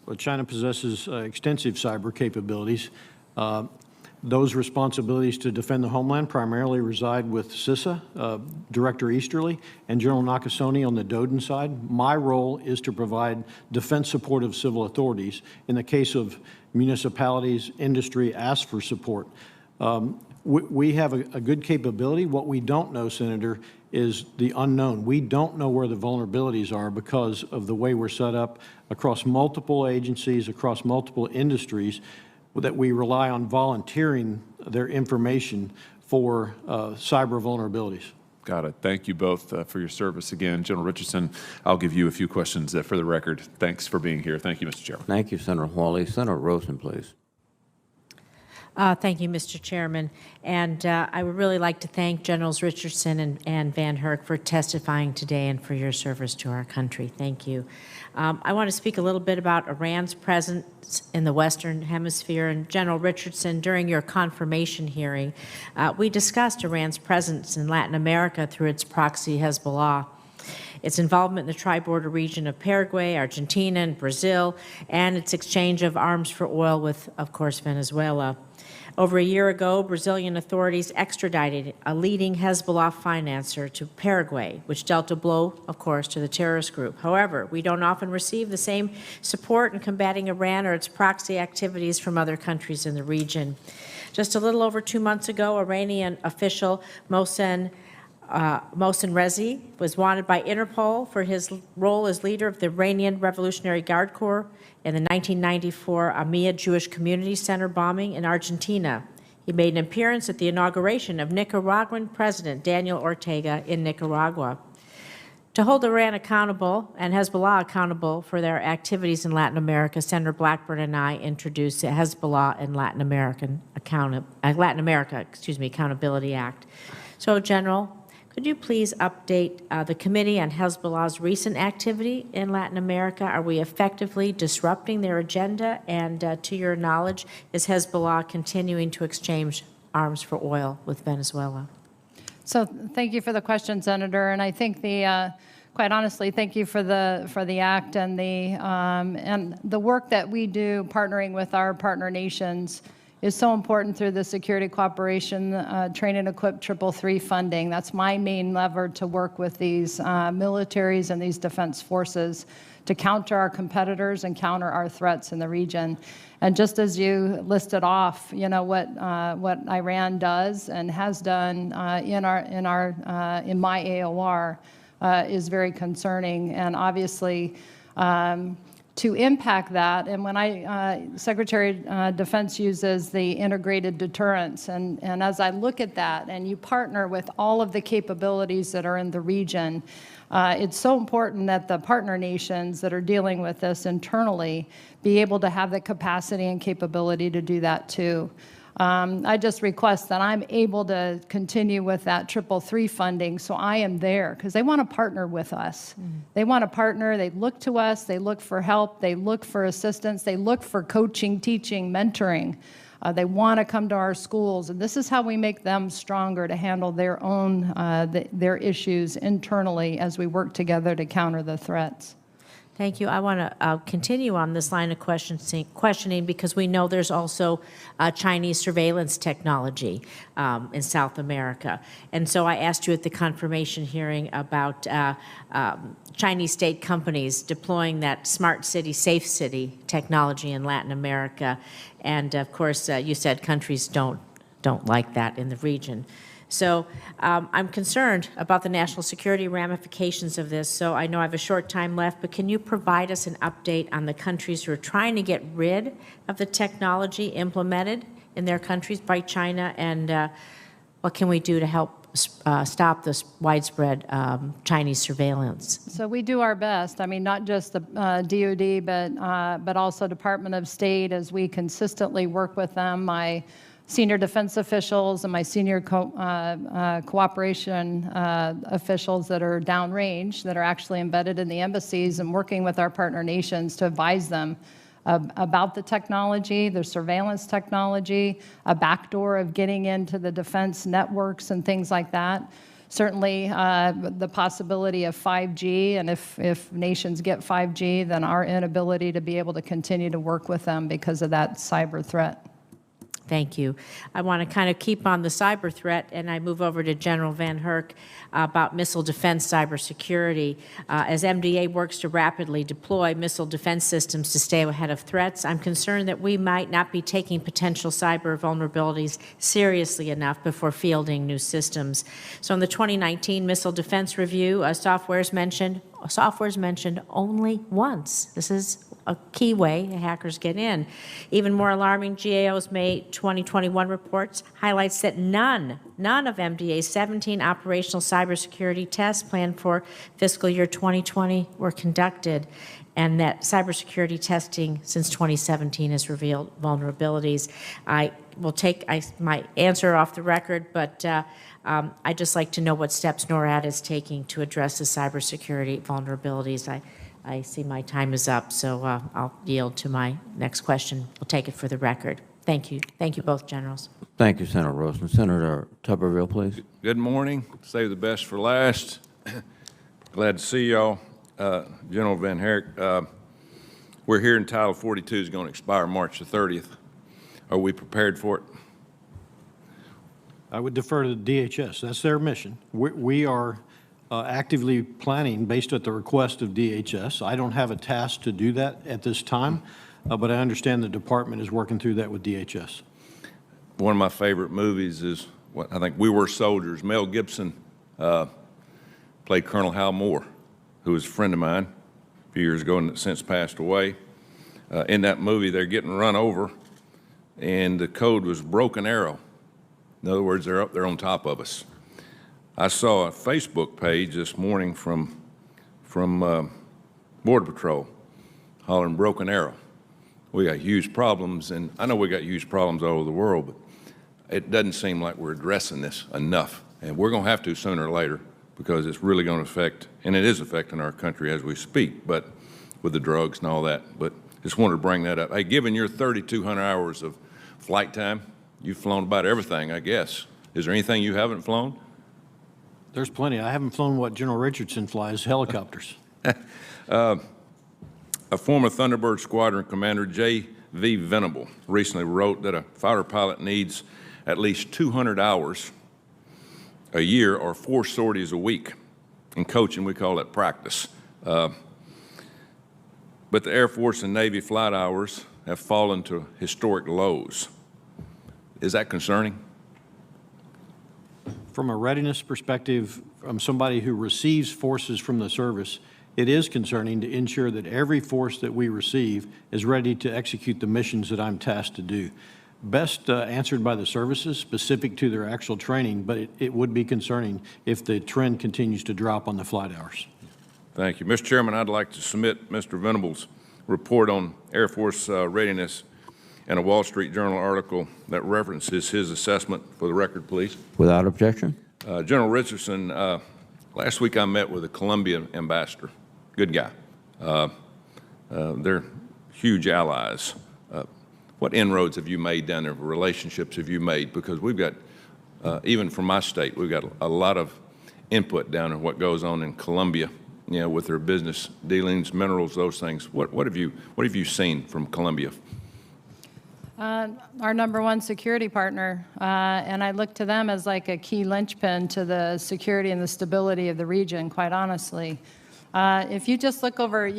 Well, China possesses extensive cyber capabilities. Those responsibilities to defend the homeland primarily reside with CISA, Director Easterly, and General Nakasone on the DODN side. My role is to provide defense support of civil authorities. In the case of municipalities, industry asks for support. We have a good capability. What we don't know, Senator, is the unknown. We don't know where the vulnerabilities are because of the way we're set up across multiple agencies, across multiple industries, that we rely on volunteering their information for cyber vulnerabilities. Got it. Thank you both for your service again. General Richardson, I'll give you a few questions for the record. Thanks for being here. Thank you, Mr. Chairman. Thank you, Senator Hawley. Senator Rosen, please. Thank you, Mr. Chairman. And I would really like to thank Generals Richardson and VanHerck for testifying today and for your service to our country. Thank you. I want to speak a little bit about Iran's presence in the Western Hemisphere. And General Richardson, during your confirmation hearing, we discussed Iran's presence in Latin America through its proxy Hezbollah, its involvement in the tri-border region of Paraguay, Argentina, and Brazil, and its exchange of arms for oil with, of course, Venezuela. Over a year ago, Brazilian authorities extradited a leading Hezbollah financer to Paraguay, which dealt a blow, of course, to the terrorist group. However, we don't often receive the same support in combating Iran or its proxy activities from other countries in the region. Just a little over 2 months ago, Iranian official Mohsen Rezi was wanted by Interpol for his role as leader of the Iranian Revolutionary Guard Corps in the 1994 Amia Jewish Community Center bombing in Argentina. He made an appearance at the inauguration of Nicaraguan President Daniel Ortega in Nicaragua. To hold Iran accountable and Hezbollah accountable for their activities in Latin America, Senator Blackburn and I introduced the Hezbollah and Latin America Accountability Act. So, General, could you please update the committee on Hezbollah's recent activity in Latin America? Are we effectively disrupting their agenda? And to your knowledge, is Hezbollah continuing to exchange arms for oil with Venezuela? So thank you for the question, Senator. And I think quite honestly, thank you for the act and the work that we do partnering with our partner nations is so important through the security cooperation, train and equip 333 funding. That's my main lever to work with these militaries and these defense forces to counter our competitors and counter our threats in the region. And just as you listed off, you know, what Iran does and has done in my AOR is very concerning, and obviously to impact that. And when Secretary of Defense uses the integrated deterrence, and as I look at that, and you partner with all of the capabilities that are in the region, it's so important that the partner nations that are dealing with this internally be able to have the capacity and capability to do that too. I just request that I'm able to continue with that 333 funding, so I am there, because they want to partner with us. They want to partner. They look to us. They look for help. They look for assistance. They look for coaching, teaching, mentoring. They want to come to our schools, and this is how we make them stronger to handle their own their issues internally as we work together to counter the threats. Thank you. I want to continue on this line of questioning because we know there's also Chinese surveillance technology in South America. And so I asked you at the confirmation hearing about Chinese state companies deploying that smart city, safe city technology in Latin America. And of course, you said countries don't like that in the region. So I'm concerned about the national security ramifications of this. So I know I have a short time left, but can you provide us an update on the countries who are trying to get rid of the technology implemented in their countries by China, and what can we do to help stop this widespread Chinese surveillance? So we do our best. I mean, not just the DoD, but also Department of State, as we consistently work with them. My senior defense officials and my senior cooperation officials that are downrange, that are actually embedded in the embassies and working with our partner nations to advise them about the technology, the surveillance technology, a backdoor of getting into the defense networks and things like that. Certainly the possibility of 5G, and if nations get 5G, then our inability to be able to continue to work with them because of that cyber threat. Thank you. I want to kind of keep on the cyber threat, and I move over to General VanHerck about missile defense cybersecurity. As MDA works to rapidly deploy missile defense systems to stay ahead of threats, I'm concerned that we might not be taking potential cyber vulnerabilities seriously enough before fielding new systems. So in the 2019 Missile Defense Review, software is mentioned only once. This is a key way hackers get in. Even more alarming, GAO's May 2021 reports highlights that none of MDA's 17 operational cybersecurity tests planned for fiscal year 2020 were conducted, and that cybersecurity testing since 2017 has revealed vulnerabilities. I will take my answer off the record, but I'd just like to know what steps NORAD is taking to address the cybersecurity vulnerabilities. I see my time is up, so I'll yield to my next question. We'll take it for the record. Thank you. Thank you both, Generals. Thank you, Senator Rosen. Senator Tuberville, please. Good morning. Save the best for last. Glad to see y'all. General VanHerck, we're hearing Title 42 is going to expire March the 30th. Are we prepared for it? I would defer to the DHS. That's their mission. We are actively planning based at the request of DHS. I don't have a task to do that at this time, but I understand the department is working through that with DHS. One of my favorite movies is, I think, We Were Soldiers. Mel Gibson played Colonel Hal Moore, who was a friend of mine a few years ago and since passed away. In that movie, they're getting run over, and the code was broken arrow. In other words, they're up there on top of us. I saw a Facebook page this morning from Border Patrol hollering broken arrow. We got huge problems, and I know we got huge problems all over the world, but it doesn't seem like we're addressing this enough. And we're going to have to sooner or later, because it's really going to affect, and it is affecting our country as we speak, but with the drugs and all that. But just wanted to bring that up. Hey, given your 3,200 hours of flight time, you've flown about everything, I guess. Is there anything you haven't flown? There's plenty. I haven't flown what General Richardson flies, helicopters. A former Thunderbird Squadron Commander, J.V. Venable, recently wrote that a fighter pilot needs at least 200 hours a year or 4 sorties a week. In coaching, we call that practice. But the Air Force and Navy flight hours have fallen to historic lows. Is that concerning? From a readiness perspective, from somebody who receives forces from the service, it is concerning to ensure that every force that we receive is ready to execute the missions that I'm tasked to do. Best answered by the services specific to their actual training, but it would be concerning if the trend continues to drop on the flight hours. Thank you. Mr. Chairman, I'd like to submit Mr. Venable's report on Air Force readiness and a Wall Street Journal article that references his assessment for the record, please. Without objection. General Richardson, last week I met with the Colombia ambassador. Good guy. They're huge allies. What inroads have you made down there? Relationships have you made? Because we've got, even from my state, we've got a lot of input down in what goes on in Colombia with their business dealings, minerals, those things. What have you seen from Colombia? Our #1 security partner, and I look to them as like a key linchpin to the security and the stability of the region, quite honestly. If you just look over,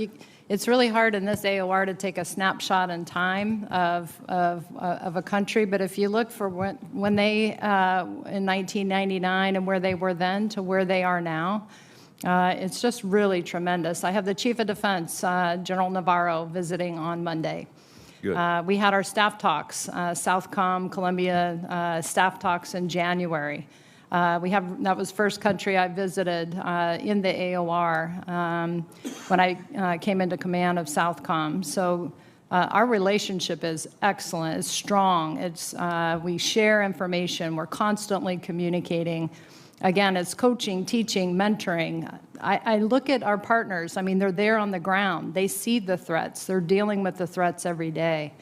it's really hard in this AOR to take a snapshot in time of a country, but if you look for when they, in 1999 and where they were then to where they are now, it's just really tremendous. I have the Chief of Defense, General Navarro, visiting on Monday. We had our staff talks, SOUTHCOM, Colombia staff talks in January. That was first country I visited in the AOR when I came into command of SOUTHCOM. So our relationship is excellent, it's strong. We share information, we're constantly communicating. Again, it's coaching, teaching, mentoring. I look at our partners. I mean, they're there on the ground. They see the threats. They're dealing with the threats every day.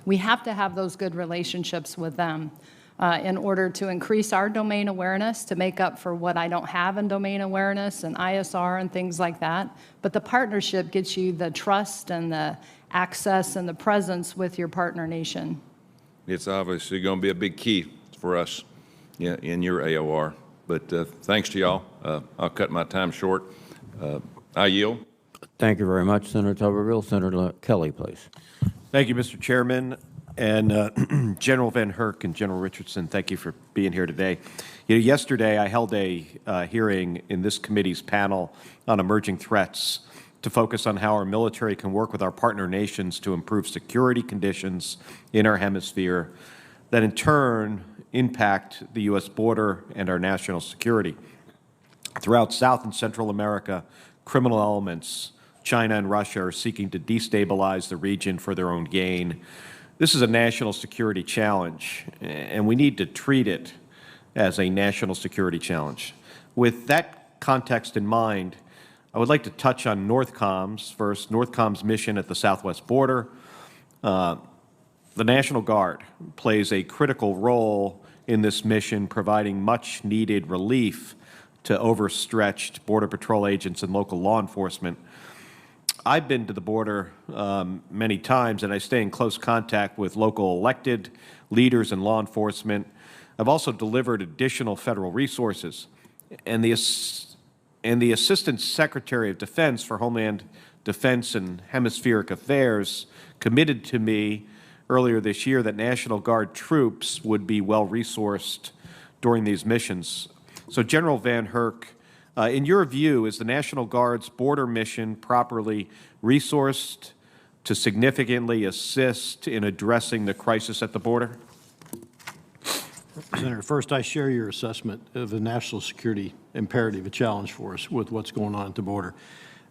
We have to have those good relationships with them in order to increase our domain awareness, to make up for what I don't have in domain awareness and ISR and things like that. But the partnership gets you the trust and the access and the presence with your partner nation. It's obviously going to be a big key for us in your AOR. But thanks to y'all. I'll cut my time short. I yield. Thank you very much, Senator Tuberville. Senator Kelly, please. Thank you, Mr. Chairman. And General VanHerck and General Richardson, thank you for being here today. Yesterday I held a hearing in this committee's panel on emerging threats to focus on how our military can work with our partner nations to improve security conditions in our hemisphere that in turn impact the U.S. border and our national security. Throughout South and Central America, criminal elements, China and Russia, are seeking to destabilize the region for their own gain. This is a national security challenge, and we need to treat it as a national security challenge. With that context in mind, I would like to touch on NORTHCOM's mission at the southwest border. The National Guard plays a critical role in this mission, providing much-needed relief to overstretched Border Patrol agents and local law enforcement. I've been to the border many times, and I stay in close contact with local elected leaders and law enforcement. I've also delivered additional federal resources, and the Assistant Secretary of Defense for Homeland Defense and Hemispheric Affairs committed to me earlier this year that National Guard troops would be well-resourced during these missions. So, General VanHerck, in your view, is the National Guard's border mission properly resourced to significantly assist in addressing the crisis at the border? Senator, first, I share your assessment of the national security imperative, a challenge for us with what's going on at the border.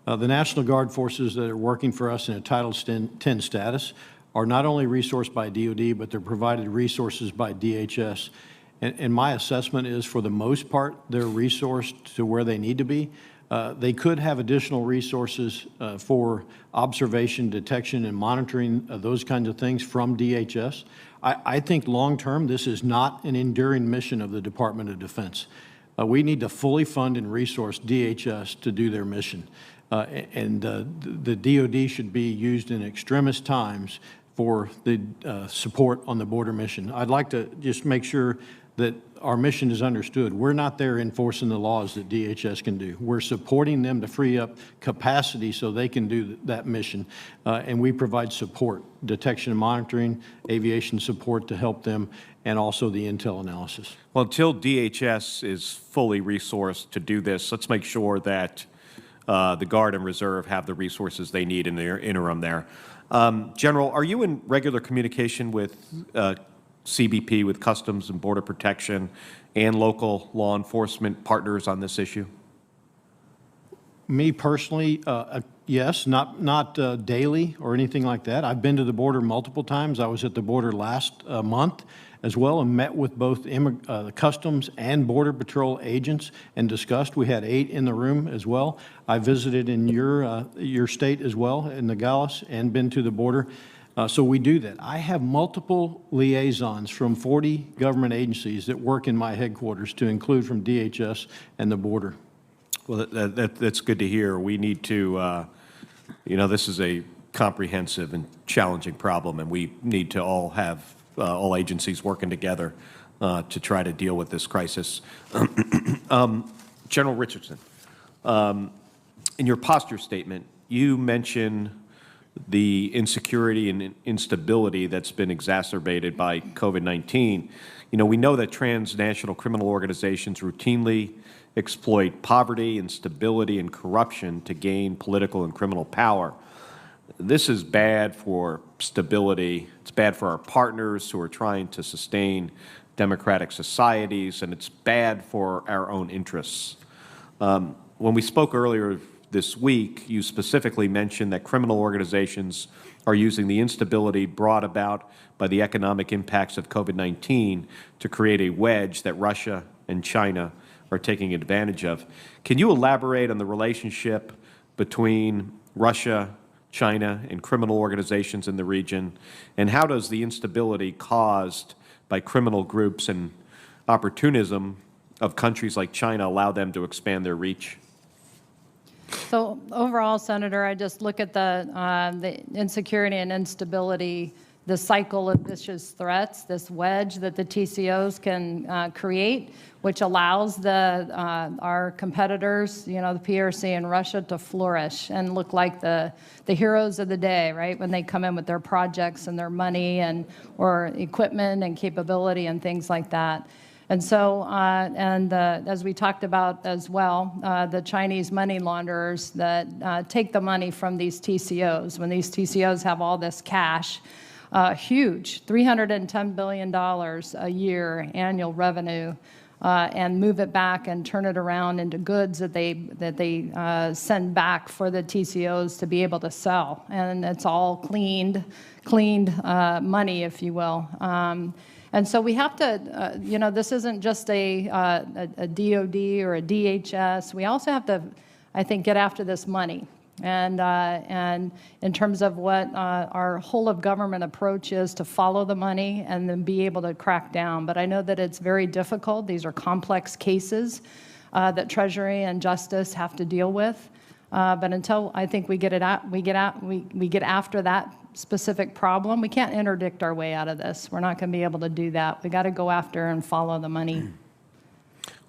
The National Guard forces that are working for us in a Title 10 status are not only resourced by DOD, but they're provided resources by DHS. And my assessment is, for the most part, they're resourced to where they need to be. They could have additional resources for observation, detection, and monitoring those kinds of things from DHS. I think long-term, this is not an enduring mission of the Department of Defense. We need to fully fund and resource DHS to do their mission. The DOD should be used in extremist times for the support on the border mission. I'd like to just make sure that our mission is understood. We're not there enforcing the laws that DHS can do. We're supporting them to free up capacity so they can do that mission. And we provide support, detection and monitoring, aviation support to help them, and also the intel analysis. Well, until DHS is fully resourced to do this, let's make sure that the Guard and Reserve have the resources they need in their interim there. General, are you in regular communication with CBP, with Customs and Border Protection, and local law enforcement partners on this issue? Me personally, yes, not daily or anything like that. I've been to the border multiple times. I was at the border last month as well and met with both the Customs and Border Patrol agents and discussed. We had 8 in the room as well. I visited in your state as well, in Nogales, and been to the border. So we do that. I have multiple liaisons from 40 government agencies that work in my headquarters, to include from DHS and the border. Well, that's good to hear. We need to, this is a comprehensive and challenging problem, and we need to all have all agencies working together to try to deal with this crisis. General Richardson, in your posture statement, you mention the insecurity and instability that's been exacerbated by COVID-19. We know that transnational criminal organizations routinely exploit poverty, instability, and corruption to gain political and criminal power. This is bad for stability. It's bad for our partners who are trying to sustain democratic societies, and it's bad for our own interests. When we spoke earlier this week, you specifically mentioned that criminal organizations are using the instability brought about by the economic impacts of COVID-19 to create a wedge that Russia and China are taking advantage of. Can you elaborate on the relationship between Russia, China, and criminal organizations in the region, and how does the instability caused by criminal groups and opportunism of countries like China allow them to expand their reach? So overall, Senator, I just look at the insecurity and instability, the cycle of vicious threats, this wedge that the TCOs can create, which allows our competitors, the PRC in Russia, to flourish and look like the heroes of the day, right? When they come in with their projects and their money or equipment and capability and things like that. And so, as we talked about as well, the Chinese money launderers that take the money from these TCOs, when these TCOs have all this cash, huge, $310 billion a year annual revenue, and move it back and turn it around into goods that they send back for the TCOs to be able to sell. And it's all cleaned money, if you will. And so we have to, this isn't just a DOD or a DHS. We also have to, I think, get after this money. And in terms of what our whole of government approach is to follow the money and then be able to crack down. But I know that it's very difficult. These are complex cases that Treasury and Justice have to deal with. But until I think we get after that specific problem, we can't interdict our way out of this. We're not going to be able to do that. We got to go after and follow the money.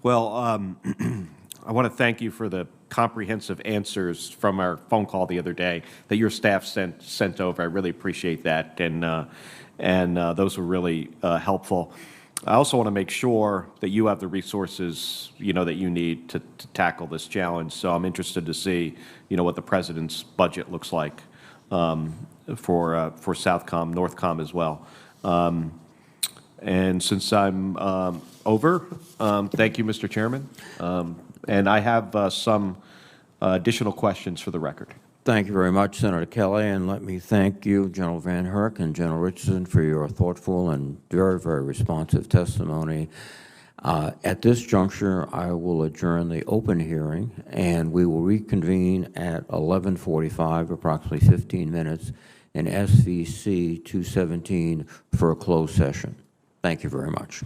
Well, I want to thank you for the comprehensive answers from our phone call the other day that your staff sent over. I really appreciate that, and those were really helpful. I also want to make sure that you have the resources, that you need to tackle this challenge. So I'm interested to see, what the President's budget looks like for SOUTHCOM, NORTHCOM as well. And since I'm over, thank you, Mr. Chairman. And I have some additional questions for the record. Thank you very much, Senator Kelly, and let me thank you, General VanHerck and General Richardson, for your thoughtful and very, very responsive testimony. At this juncture, I will adjourn the open hearing, and we will reconvene at 11:45, approximately 15 minutes, in SVC 217 for a closed session. Thank you very much.